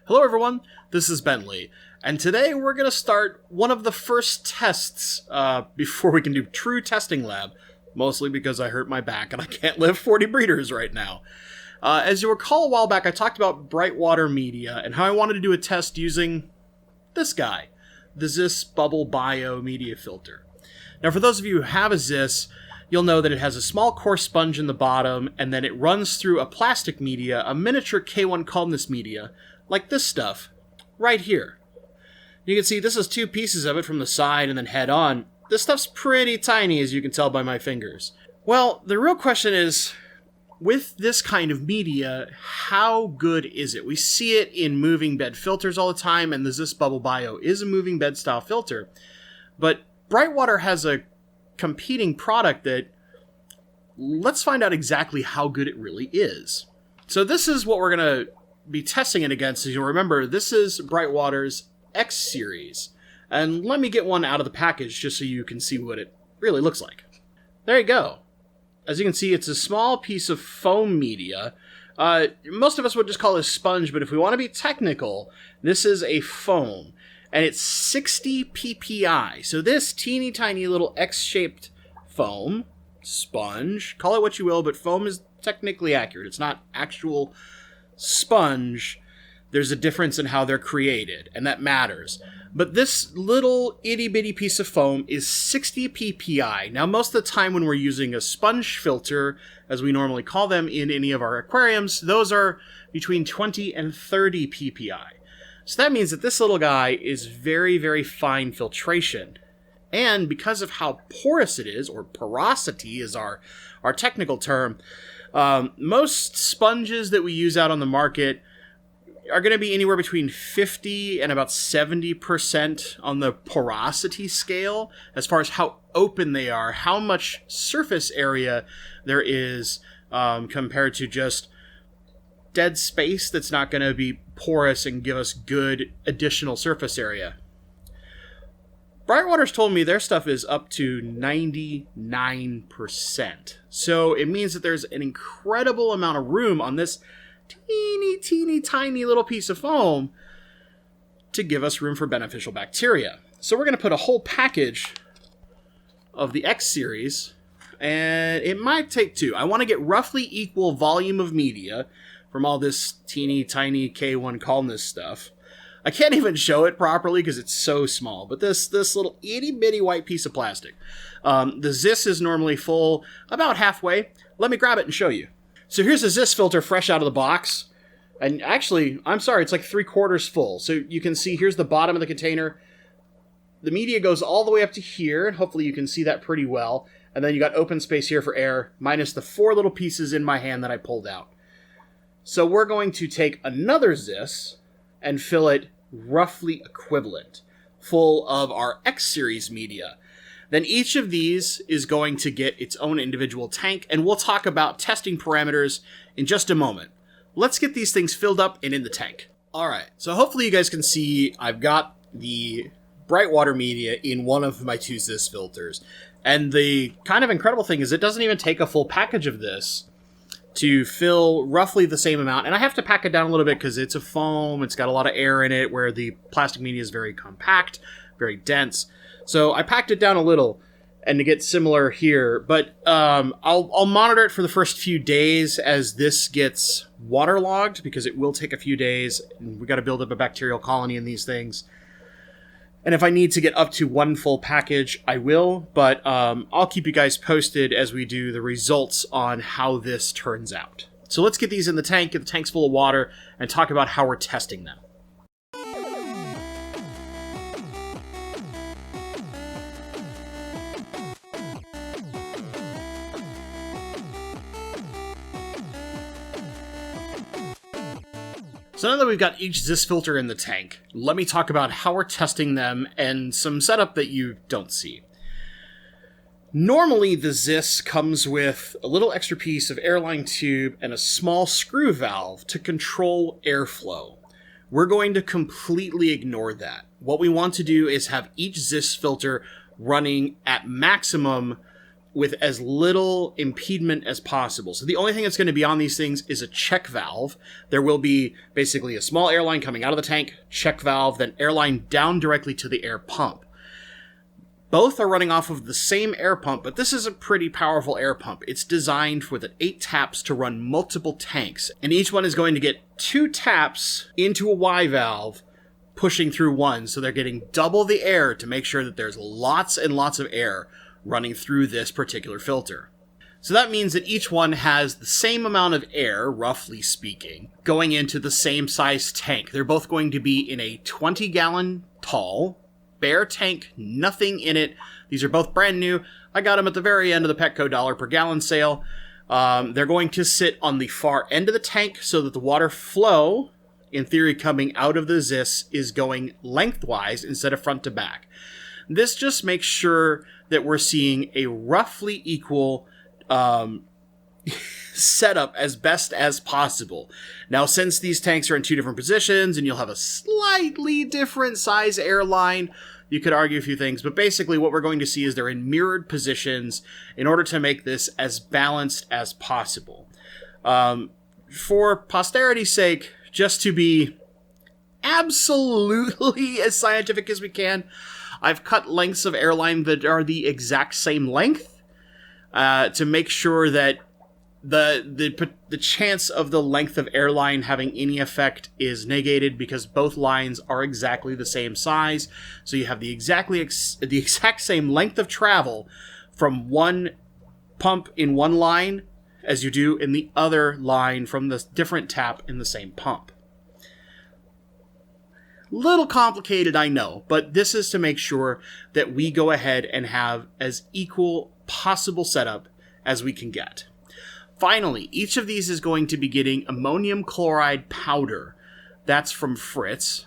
Hello everyone, this is Bentley, and today we're going to start one of the first tests before we can do true testing lab, mostly because I hurt my back and I can't lift 40 breeders right now. As you recall a while back, I talked about Brightwater media and how I wanted to do a test using this guy, the Zis Bubble Bio media filter. Now for those of you who have a Zis, you'll know that it has a small coarse sponge in the bottom, and then it runs through a plastic media, a miniature K1 Kaldnes media, like this stuff, right here. You can see this is two pieces of it from the side and then head on. This stuff's pretty tiny, as you can tell by my fingers. Well, the real question is, with this kind of media, how good is it? We see it in moving bed filters all the time, and the Zis Bubble Bio is a moving bed style filter. But Brightwater has a competing product that, let's find out exactly how good it really is. So this is what we're going to be testing it against. As you'll remember, this is Brightwater's X series. And let me get one out of the package just so you can see what it really looks like. There you go. As you can see, it's a small piece of foam media. Most of us would just call it a sponge, but if we want to be technical, this is a foam. And it's 60 ppi. So this teeny tiny little X-shaped foam, sponge, call it what you will, but foam is technically accurate. It's not actual sponge. There's a difference in how they're created, and that matters. But this little itty-bitty piece of foam is 60 ppi. Now, most of the time when we're using a sponge filter, as we normally call them in any of our aquariums, those are between 20 and 30 ppi. So that means that this little guy is very, very fine filtration. And because of how porous it is, or porosity is our technical term, most sponges that we use out on the market are going to be anywhere between 50 and about 70% on the porosity scale, as far as how open they are, how much surface area there is compared to just dead space that's not going to be porous and give us good additional surface area. Brightwater's told me their stuff is up to 99%. So it means that there's an incredible amount of room on this teeny tiny little piece of foam to give us room for beneficial bacteria. So we're going to put a whole package of the X series, and it might take two. I want to get roughly equal volume of media from all this teeny tiny K1 Kaldnes stuff. I can't even show it properly because it's so small, but this little itty bitty white piece of plastic. The Zis is normally full about halfway. Let me grab it and show you. So here's a Zis filter fresh out of the box. And actually, I'm sorry, it's like 3/4 full. So you can see here's the bottom of the container. The media goes all the way up to here, and hopefully you can see that pretty well. And then you got open space here for air, minus the 4 little pieces in my hand that I pulled out. So we're going to take another Zis and fill it roughly equivalent, full of our X series media. Then each of these is going to get its own individual tank, and we'll talk about testing parameters in just a moment. Let's get these things filled up and in the tank. Alright, so hopefully you guys can see I've got the Brightwater media in one of my two Zis filters. And the kind of incredible thing is it doesn't even take a full package of this to fill roughly the same amount. And I have to pack it down a little bit because it's a foam, it's got a lot of air in it, where the plastic media is very compact, very dense. So I packed it down a little, and to get similar here, but I'll monitor it for the first few days as this gets waterlogged, because it will take a few days, and we got to build up a bacterial colony in these things. And if I need to get up to one full package, I will, but I'll keep you guys posted as we do the results on how this turns out. So let's get these in the tank, get the tanks full of water, and talk about how we're testing them. So now that we've got each Zis filter in the tank, let me talk about how we're testing them and some setup that you don't see. Normally, the Zis comes with a little extra piece of airline tube and a small screw valve to control airflow. We're going to completely ignore that. What we want to do is have each Zis filter running at maximum with as little impediment as possible. So the only thing that's going to be on these things is a check valve. There will be basically a small air line coming out of the tank, check valve, then air line down directly to the air pump. Both are running off of the same air pump, but this is a pretty powerful air pump. It's designed with 8 taps to run multiple tanks, and each one is going to get 2 taps into a Y valve, pushing through one, so they're getting double the air to make sure that there's lots and lots of air running through this particular filter. So that means that each one has the same amount of air, roughly speaking, going into the same size tank. They're both going to be in a 20-gallon tall, bare tank, nothing in it. These are both brand new. I got them at the very end of the Petco $1 per gallon sale. They're going to sit on the far end of the tank so that the water flow, in theory coming out of the ZIS, is going lengthwise instead of front to back. This just makes sure that we're seeing a roughly equal setup as best as possible. Now, since these tanks are in 2 different positions and you'll have a slightly different size airline, you could argue a few things, but basically what we're going to see is they're in mirrored positions in order to make this as balanced as possible. For posterity's sake, just to be absolutely as scientific as we can, I've cut lengths of airline that are the exact same length to make sure that the chance of the length of airline having any effect is negated, because both lines are exactly the same size. So you have the exact same length of travel from one pump in one line as you do in the other line from the different tap in the same pump. Little complicated, I know, but this is to make sure that we go ahead and have as equal possible setup as we can get. Finally, each of these is going to be getting ammonium chloride powder. That's from Fritz.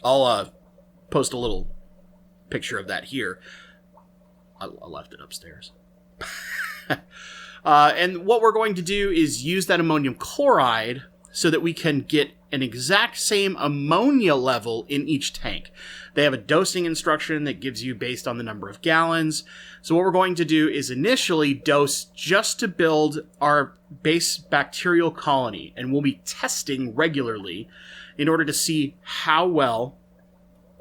I'll post a little picture of that here. I left it upstairs. And what we're going to do is use that ammonium chloride so that we can get an exact same ammonia level in each tank. They have a dosing instruction that gives you based on the number of gallons. So what we're going to do is initially dose just to build our base bacterial colony, and we'll be testing regularly in order to see how well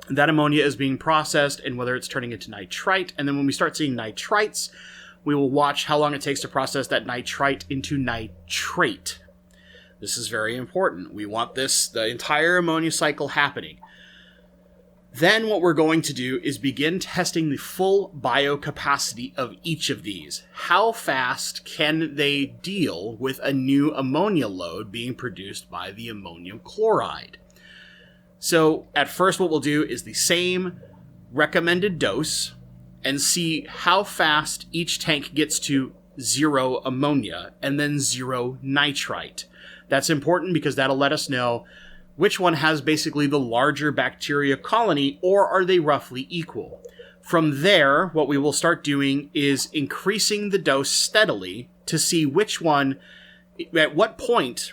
that ammonia is being processed and whether it's turning into nitrite. And then when we start seeing nitrites, we will watch how long it takes to process that nitrite into nitrate. This is very important. We want the entire ammonia cycle happening. Then what we're going to do is begin testing the full biocapacity of each of these. How fast can they deal with a new ammonia load being produced by the ammonium chloride? So at first what we'll do is the same recommended dose and see how fast each tank gets to 0 ammonia and then 0 nitrite. That's important because that'll let us know which one has basically the larger bacteria colony, or are they roughly equal. From there, what we will start doing is increasing the dose steadily to see which one, at what point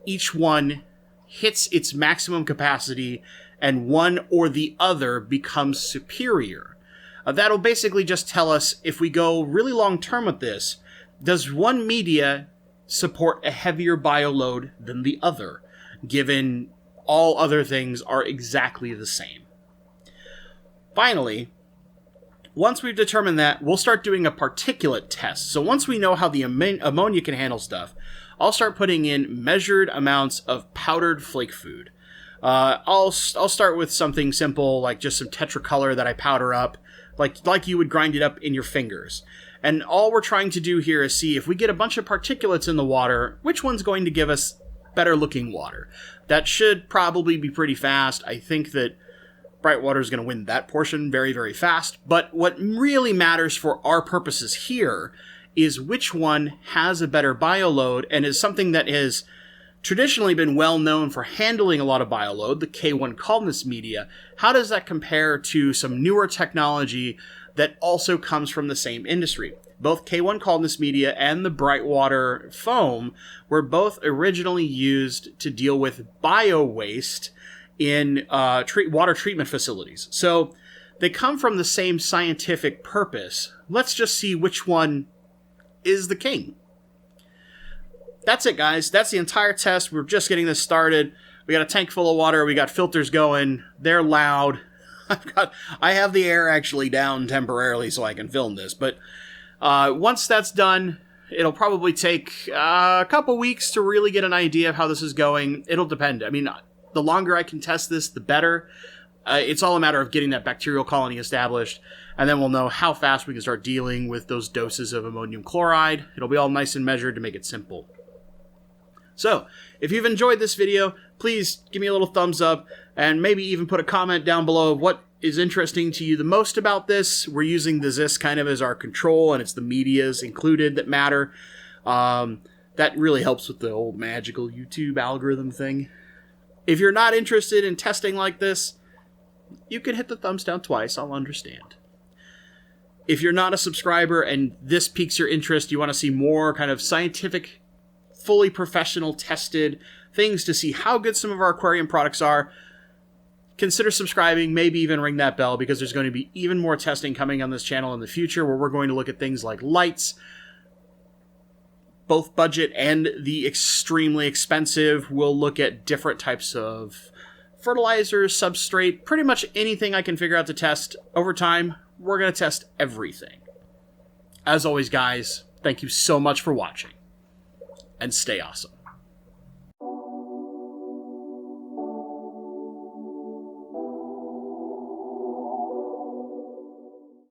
each one hits its maximum capacity and one or the other becomes superior. That'll basically just tell us, if we go really long term with this, does one media support a heavier bioload than the other, given all other things are exactly the same. Finally, once we've determined that, we'll start doing a particulate test. So once we know how the ammonia can handle stuff, I'll start putting in measured amounts of powdered flake food. I'll start with something simple, like just some tetracolor that I powder up, like you would grind it up in your fingers. And all we're trying to do here is see if we get a bunch of particulates in the water, which one's going to give us better looking water. That should probably be pretty fast. I think that Brightwater is going to win that portion very, very fast. But what really matters for our purposes here is which one has a better bioload and is something that has traditionally been well known for handling a lot of bioload, the K1 Kaldnes media. How does that compare to some newer technology that also comes from the same industry? Both K1 Kaldnes media and the Brightwater foam were both originally used to deal with bio waste in water treatment facilities. So They come from the same scientific purpose. Let's just see which one is the king. That's it, guys. That's the entire test. We're just getting this started. We got a tank full of water. We got filters going. They're loud. I have the air actually down temporarily so I can film this. But once that's done, it'll probably take a couple weeks to really get an idea of how this is going. It'll depend. I mean, the longer I can test this, the better. It's all a matter of getting that bacterial colony established, and then we'll know how fast we can start dealing with those doses of ammonium chloride. It'll be all nice and measured to make it simple. So, if you've enjoyed this video, please give me a little thumbs up, and maybe even put a comment down below of what is interesting to you the most about this. We're using the Zis kind of as our control, and it's the medias included that matter. That really helps with the old magical YouTube algorithm thing. If you're not interested in testing like this, you can hit the thumbs down twice. I'll understand. If you're not a subscriber and this piques your interest, you want to see more kind of scientific, fully professional tested things to see how good some of our aquarium products are, consider subscribing, maybe even ring that bell, because there's going to be even more testing coming on this channel in the future where we're going to look at things like lights, both budget and the extremely expensive. We'll look at different types of fertilizers, substrate, pretty much anything I can figure out to test. Over time, we're going to test everything. As always, guys, thank you so much for watching, and stay awesome.